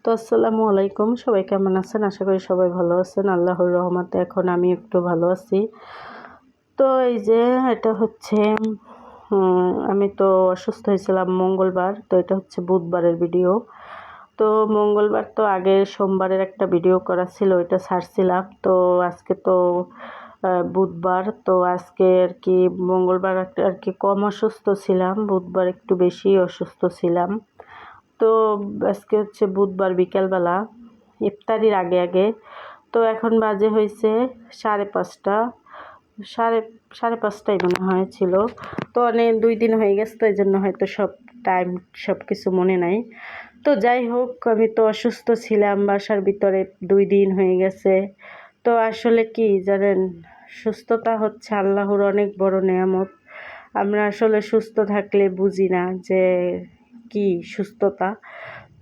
তো আসসালামু আলাইকুম, সবাই কেমন আছেন? আশা করি সবাই ভালো আছেন। আল্লাহর রহমতে এখন আমি একটু ভালো আছি। তো এই যে এটা হচ্ছে আমি তো অসুস্থ হয়েছিলাম মঙ্গলবার, তো এটা হচ্ছে বুধবারের ভিডিও। তো মঙ্গলবার তো আগের সোমবারের একটা ভিডিও করা ছিল, ওইটা ছাড়ছিলাম। তো আজকে তো বুধবার, তো আজকে আর কি মঙ্গলবার আর কি কম অসুস্থ ছিলাম, বুধবার একটু বেশি অসুস্থ ছিলাম। তো আজকে হচ্ছে বুধবার বিকেলবেলা, ইফতারির আগে আগে। তো এখন বাজে হয়েছে 5:30, সাড়ে সাড়ে পাঁচটাই মনে হয় ছিল। তো অনেক 2 দিন হয়ে গেছে, তো এই জন্য হয়তো সব কিছু মনে নাই। তো যাই হোক, আমি তো অসুস্থ ছিলাম বাসার ভিতরে 2 দিন হয়ে গেছে। তো আসলে কি জানেন, সুস্থতা হচ্ছে আল্লাহর অনেক বড় নেয়ামত। আমরা আসলে সুস্থ থাকলে বুঝি না যে কি সুস্থতা।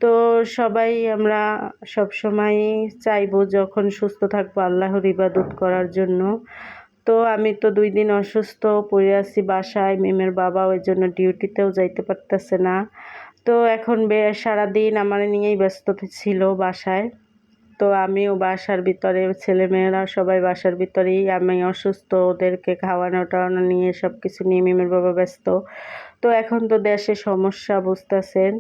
তো সবাই আমরা সবসময় চাইবো যখন সুস্থ থাকবো আল্লাহর ইবাদত করার জন্য। তো আমি তো 2 দিন অসুস্থ পড়ে আছি বাসায়, মিমের বাবা ওই জন্য ডিউটিতেও যাইতে পারতেছে না। তো এখন সারাদিন আমার নিয়েই ব্যস্ত ছিল বাসায়। তো আমিও বাসার ভিতরে, ছেলেমেয়েরা সবাই বাসার ভিতরেই, আমি অসুস্থ, ওদেরকে খাওয়ানো টাওয়ানো নিয়ে সব কিছু নিয়ে মিমের বাবা ব্যস্ত। তো এখন তো দেশে সমস্যা বুঝতেছেন,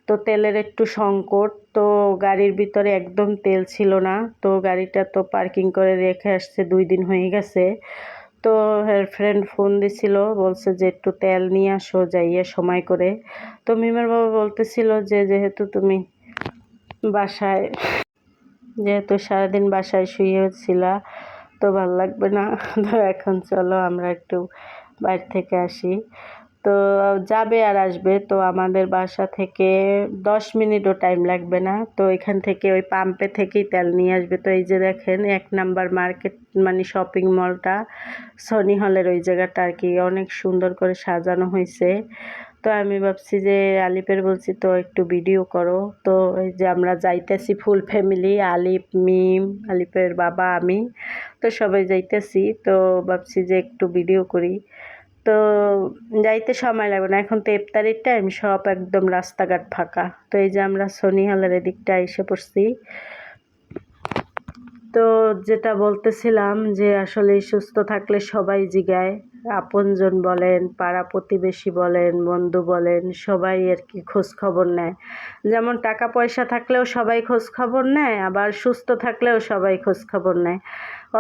তো তেলের একটু সংকট। তো গাড়ির ভিতরে একদম তেল ছিল না, তো গাড়িটা তো পার্কিং করে রেখে আসছে, 2 দিন হয়ে গেছে। তো ফ্রেন্ড ফোন দিছিল, বলছে যে একটু তেল নিয়ে আসো যাইয়ে সময় করে। তো মিমের বাবা বলতেছিল যে যেহেতু সারাদিন বাসায় শুয়েছিলা, তো ভালো লাগবে না, তো এখন চলো আমরা একটু বাইরে থেকে আসি। তো যাবে আর আসবে, তো আমাদের বাসা থেকে 10 মিনিটও টাইম লাগবে না। তো এখান থেকে ওই পাম্পে থেকেই তেল নিয়ে আসবে। তো এই যে দেখেন 1 নাম্বার মার্কেট, মানে শপিং মলটা, সনি হলের ওই জায়গাটা আর কি অনেক সুন্দর করে সাজানো হয়েছে। তো আমি ভাবছি যে আলিপের বলছি তো একটু ভিডিও করো। তো এই যে আমরা যাইতেছি ফুল ফ্যামিলি, আলিপ, মিম, আলিপের বাবা, আমি, তো সবাই যাইতেছি। তো ভাবছি যে একটু ভিডিও করি। তো যাইতে সময় লাগবে না, এখন তো ইফতারির টাইম, সব একদম রাস্তাঘাট ফাঁকা। তো এই যে আমরা সনি হলের এদিকটা এসে পড়ছি। তো যেটা বলতেছিলাম যে আসলে সুস্থ থাকলে সবাই জিগায়, আপনজন বলেন, পাড়া প্রতিবেশী বলেন, বন্ধু বলেন, সবাই আর কি খোঁজ খবর নেয়। যেমন টাকা পয়সা থাকলেও সবাই খোঁজ খবর নেয়, আবার সুস্থ থাকলেও সবাই খোঁজ খবর নেয়।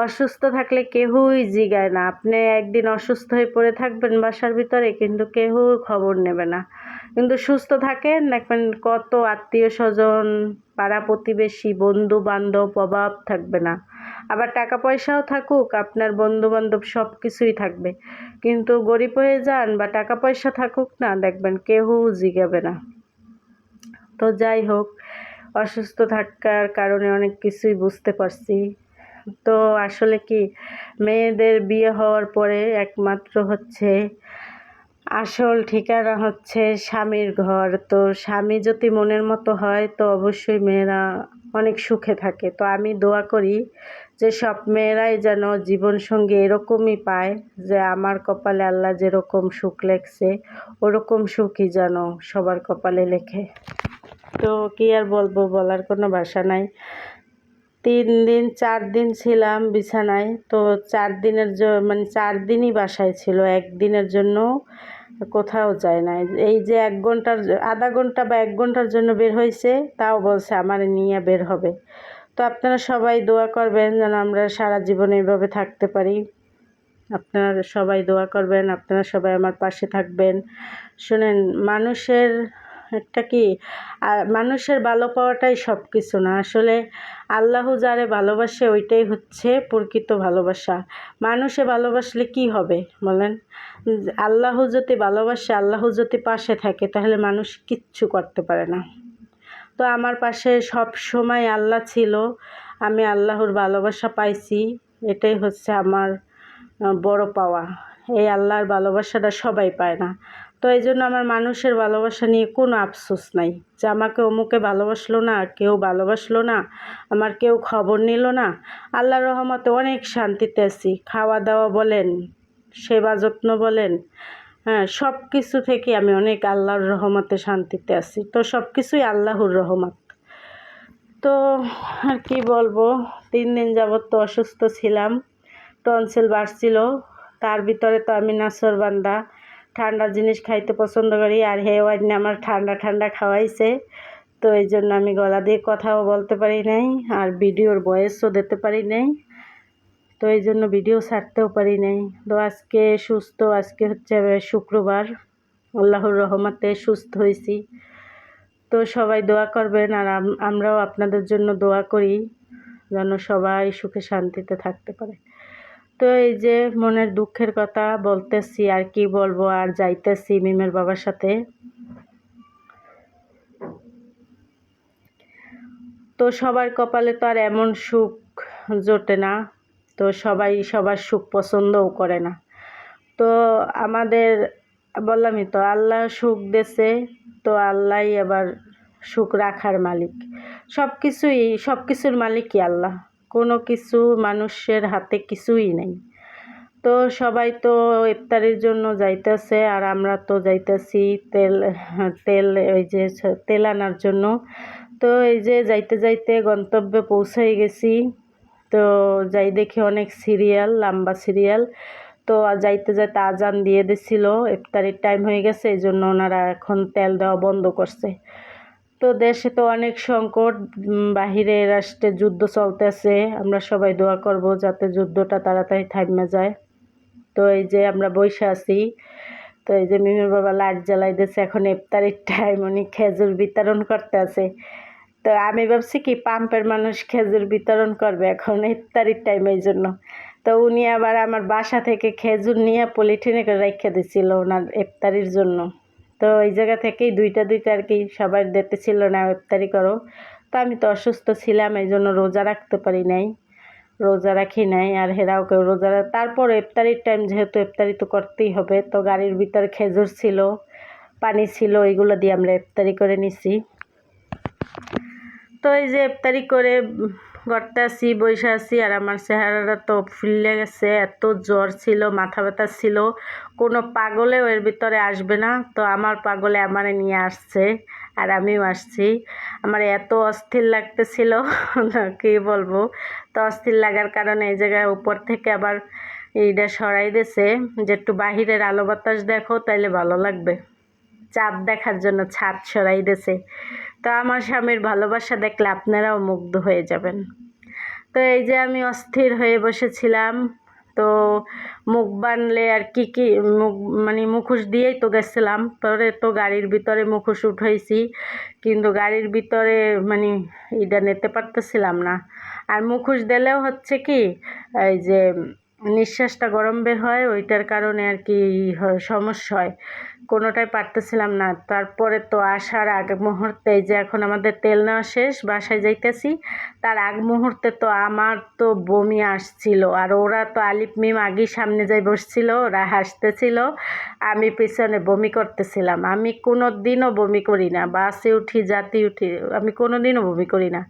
অসুস্থ থাকলে কেউই জিগায় না। আপনি একদিন অসুস্থ হয়ে পড়ে থাকবেন বাসার ভিতরে, কিন্তু কেউ খবর নেবে না। কিন্তু সুস্থ থাকেন, দেখবেন কত আত্মীয় স্বজন, পাড়া প্রতিবেশী, বন্ধু বান্ধব অভাব থাকবে না। আবার টাকা পয়সাও থাকুক, আপনার বন্ধু বান্ধব সব কিছুই থাকবে, কিন্তু গরিব হয়ে যান বা টাকা পয়সা থাকুক না, দেখবেন কেউ জিগাবে না। তো যাই হোক, অসুস্থ থাকার কারণে অনেক কিছুই বুঝতে পারছি। তো আসলে কি, মেয়েদের বিয়ে হওয়ার পরে একমাত্র হচ্ছে আসল ঠিকানা হচ্ছে স্বামীর ঘর। তো স্বামী যদি মনের মতো হয়, তো অবশ্যই মেয়েরা অনেক সুখে থাকে। তো আমি দোয়া করি যে সব মেয়েরাই যেন জীবনসঙ্গী এরকমই পায়, যে আমার কপালে আল্লাহ যেরকম সুখ লেখছে ওরকম সুখই যেন সবার কপালে লেখে। তো কি আর বলবো, বলার কোনো ভাষা নাই। 3 দিন 4 দিন ছিলাম বিছানায়। তো 4 দিনের মানে 4 দিনই বাসায় ছিল, একদিনের জন্য কোথাও যায় না। এই যে 1 ঘন্টার, আধা ঘন্টা বা 1 ঘন্টার জন্য বের হয়েছে, তাও বলছে আমার নিয়ে বের হবে। তো আপনারা সবাই দোয়া করবেন যেন আমরা সারা জীবন এইভাবে থাকতে পারি। আপনারা সবাই দোয়া করবেন, আপনারা সবাই আমার পাশে থাকবেন। শুনেন, মানুষের একটা কি, মানুষের ভালো পাওয়াটাই সব কিছু না। আসলে আল্লাহ যারে ভালোবাসে ওইটাই হচ্ছে প্রকৃত ভালোবাসা। মানুষে ভালোবাসলে কি হবে বলেন? আল্লাহ যদি ভালোবাসে, আল্লাহ যদি পাশে থাকে, তাহলে মানুষ কিচ্ছু করতে পারে না। তো আমার পাশে সব সময় আল্লাহ ছিল, আমি আল্লাহর ভালোবাসা পাইছি, এটাই হচ্ছে আমার বড় পাওয়া। এই আল্লাহর ভালোবাসাটা সবাই পায় না। তো এই জন্য আমার মানুষের ভালোবাসা নিয়ে কোনো আফসোস নাই যে আমাকে অমুকে ভালোবাসলো না, কেউ ভালোবাসলো না, আমার কেউ খবর নিল না। আল্লাহর রহমতে অনেক শান্তিতে আছি। খাওয়া দাওয়া বলেন, সেবা যত্ন বলেন, হ্যাঁ, সব কিছু থেকে আমি অনেক আল্লাহর রহমতে শান্তিতে আছি। তো সব কিছুই আল্লাহর রহমত। তো আর কি বলবো, 3 দিন যাবত তো অসুস্থ ছিলাম, টনসিল বাড়ছিল। তার ভিতরে তো আমি নাছোড়বান্দা, ঠান্ডা জিনিস খাইতে পছন্দ করি, আর ওয়াইনে আমার ঠান্ডা ঠান্ডা খাওয়াইছে। তো এই জন্য আমি গলা দিয়ে কথাও বলতে পারি নাই, আর ভিডিওর ভয়েসও দিতে পারি নাই। তো এই জন্য ভিডিও ছাড়তেও পারি নাই। তো আজকে সুস্থ, আজকে হচ্ছে শুক্রবার, আল্লাহর রহমতে সুস্থ হয়েছি। তো সবাই দোয়া করবেন, আর আমরাও আপনাদের জন্য দোয়া করি যেন সবাই সুখে শান্তিতে থাকতে পারে। তো এই যে মনের দুঃখের কথা বলতেছি, আর কি বলবো, আর যাইতেছি মিমের বাবার সাথে। তো সবার কপালে তো আর এমন সুখ জোটে না, তো সবাই সবার সুখ পছন্দও করে না। তো আমাদের বললামই তো, আল্লাহ সুখ দেছে, তো আল্লাহই আবার সুখ রাখার মালিক। সব কিছুর মালিকই আল্লাহ, কোনো কিছু মানুষের হাতে কিছুই নেই। তো সবাই তো ইফতারির জন্য যাইতেছে, আর আমরা তো যাইতেছি তেল ওই যে তেল আনার জন্য। তো এই যে যাইতে যাইতে গন্তব্যে পৌঁছাই গেছি। তো যাই দেখি অনেক সিরিয়াল, লম্বা সিরিয়াল। তো যাইতে যাইতে আজান দিয়ে দিছিল, ইফতারির টাইম হয়ে গেছে, এই জন্য ওনারা এখন তেল দেওয়া বন্ধ করছে। তো দেশে তো অনেক সংকট, বাহিরে রাষ্ট্রে যুদ্ধ চলতেছে। আমরা সবাই দোয়া করব যাতে যুদ্ধটা তাড়াতাড়ি থামে যায়। তো এই যে আমরা বসে আছি, তো এই যে মিমির বাবা লাইট জ্বালাই দিয়েছে, এখন ইফতারির টাইম, উনি খেজুর বিতরণ করতে আছে। তো আমি ভাবছি কি পাম্পের মানুষ খেজুর বিতরণ করবে এখন ইফতারির টাইম, এই জন্য। তো উনি আবার আমার বাসা থেকে খেজুর নিয়ে পলিথিনে করে রেখে দিছিল ওনার ইফতারির জন্য। তো এই জায়গা থেকেই দুইটা আর কি সবাই দিতেছিল না ইফতারি করো। তো আমি তো অসুস্থ ছিলাম, এই জন্য রোজা রাখতে পারি নাই, রোজা রাখি নাই, আর হেরাও কেউ রোজা তারপর ইফতারির টাইম যেহেতু ইফতারি তো করতেই হবে। তো গাড়ির ভিতরে খেজুর ছিল, পানি ছিল, এগুলো দিয়ে আমরা ইফতারি করে নিছি। তো এই যে ইফতারি করে করতে আসি, বসে আছি, আর আমার চেহারাটা তো ফুলে গেছে, এত জ্বর ছিল, মাথা ব্যথা ছিল। কোনো পাগলেও এর ভিতরে আসবে না, তো আমার পাগলে আমারে নিয়ে আসছে, আর আমিও আসছি। আমার এত অস্থির লাগতেছিল কী বলবো। তো অস্থির লাগার কারণে এই জায়গায় উপর থেকে আবার এইটা সরাই দিয়েছে যে একটু বাহিরের আলো বাতাস দেখো, তাইলে ভালো লাগবে। চাঁদ দেখার জন্য ছাদ সরাই দিয়েছে। তো আমার স্বামীর ভালোবাসা দেখলে আপনারাও মুগ্ধ হয়ে যাবেন। তো এই যে আমি অস্থির হয়ে বসেছিলাম। তো মুখ বানলে আর কি মানে মুখোশ দিয়েই তো গেছিলাম। পরে তো গাড়ির ভিতরে মুখোশ উঠাইছি, কিন্তু গাড়ির ভিতরে মানে এটা নিতে পারতেছিলাম না। আর মুখোশ দিলেও হচ্ছে কি, এই যে নিঃশ্বাসটা গরম বের হয়, ওইটার কারণে আর কি সমস্যা হয়, কোনোটাই পারতেছিলাম না। তারপরে তো আসার আগ মুহূর্তে, এই যে এখন আমাদের তেল নেওয়া শেষ, বাসায় যাইতেছি, তার আগ মুহূর্তে তো আমার তো বমি আসছিল। আর ওরা তো আলিফ মিম আগেই সামনে যাই বসছিল, ওরা হাসতেছিল, আমি পিছনে বমি করতেছিলাম। আমি কোনো দিনও বমি করি না, বাসে উঠি, জাতি উঠি, আমি কোনো দিনও বমি করি না।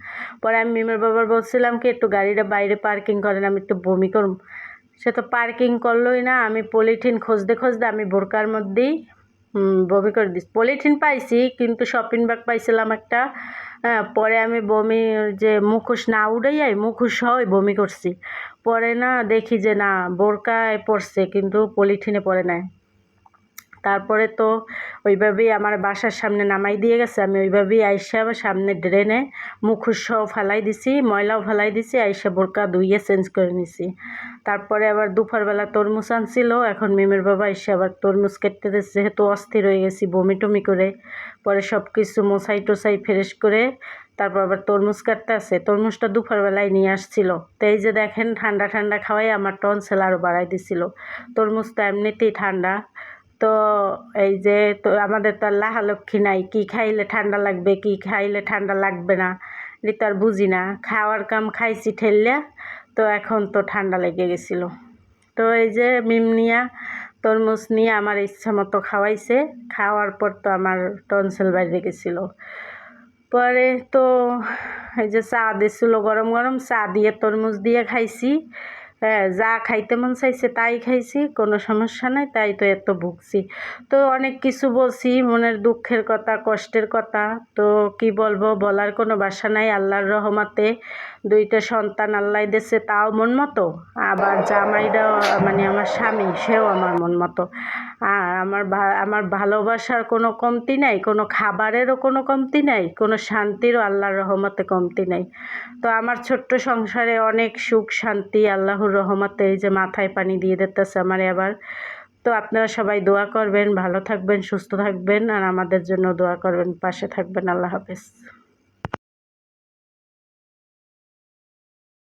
পরে আমি মিমের বাবার বলছিলাম কি একটু গাড়িটা বাইরে পার্কিং করেন, আমি একটু বমি করব। সে তো পার্কিং করলোই না। আমি পলিথিন খুঁজতে আমি বোরকার মধ্যেই বমি করে দিচ্ছি। পলিথিন পাইছি, কিন্তু শপিং ব্যাগ পাইছিলাম একটা। পরে আমি বমি যে মুখোশ না উড়াইয়াই মুখোশ সহই বমি করছি। পরে না দেখি যে না, বোরকায় পড়ছে কিন্তু পলিথিনে পড়ে নাই। তারপরে তো ওইভাবেই আমার বাসার সামনে নামাই দিয়ে গেছে, আমি ওইভাবেই আইসা আবার সামনে ড্রেনে মুখোশ সহ ফেলাই দিছি, ময়লাও ফেলাই দিছি, আইসা বোরকা ধুইয়ে চেঞ্জ করে নিছি। তারপরে আবার দুপুরবেলা তরমুজ আনছিল, এখন মিমের বাবা এসে আবার তরমুজ কেটে দিচ্ছে, যেহেতু অস্থির হয়ে গেছি বমি টমি করে। পরে সব কিছু মোছাই টোছাই ফ্রেশ করে তারপর আবার তরমুজ কাটতে আছে। তরমুজটা দুপুরবেলায় নিয়ে আসছিল। তো এই যে দেখেন ঠান্ডা ঠান্ডা খাওয়াই আমার টনসিল আরও বাড়াই দিছিল। তরমুজটা এমনিতেই ঠান্ডা। তো এই যে তো আমাদের তো আল্লাহ লক্ষ্মী নাই, কি খাইলে ঠান্ডা লাগবে, কি খাইলে ঠান্ডা লাগবে না, এটা তো আর বুঝি না। খাওয়ার কাম খাইছি ঠেললে, তো এখন তো ঠান্ডা লেগে গেছিলো। তো এই যে মিম নিয়া তরমুজ নিয়ে আমার ইচ্ছা মতো খাওয়াইছে। খাওয়ার পর তো আমার টনসিল বাইরে গেছিলো। পরে তো এই যে চা দিয়েছিলো, গরম গরম চা দিয়ে তরমুজ দিয়ে খাইছি। হ্যাঁ, যা খাইতে মন চাইছে তাই খাইছি, কোনো সমস্যা নাই, তাই তো এত ভুগছি। তো অনেক কিছু বলছি, মনের দুঃখের কথা, কষ্টের কথা, তো কি বলবো, বলার কোনো ভাষা নাই। আল্লাহর রহমতে 2টা সন্তান আল্লাহ দিয়েছে, তাও মন মতো। আবার জামাইটাও মানে আমার স্বামী, সেও আমার মন মতো। আর আমার ভালোবাসার কোনো কমতি নাই, কোনো খাবারেরও কোনো কমতি নাই, কোনো শান্তিরও আল্লাহর রহমতে কমতি নাই। তো আমার ছোট্ট সংসারে অনেক সুখ শান্তি আল্লাহর রহমতে, এই যে মাথায় পানি দিয়ে দিতেছে আমারে আবার। তো আপনারা সবাই দোয়া করবেন, ভালো থাকবেন, সুস্থ থাকবেন, আর আমাদের জন্য দোয়া করবেন, পাশে থাকবেন। আল্লাহ হাফেজ।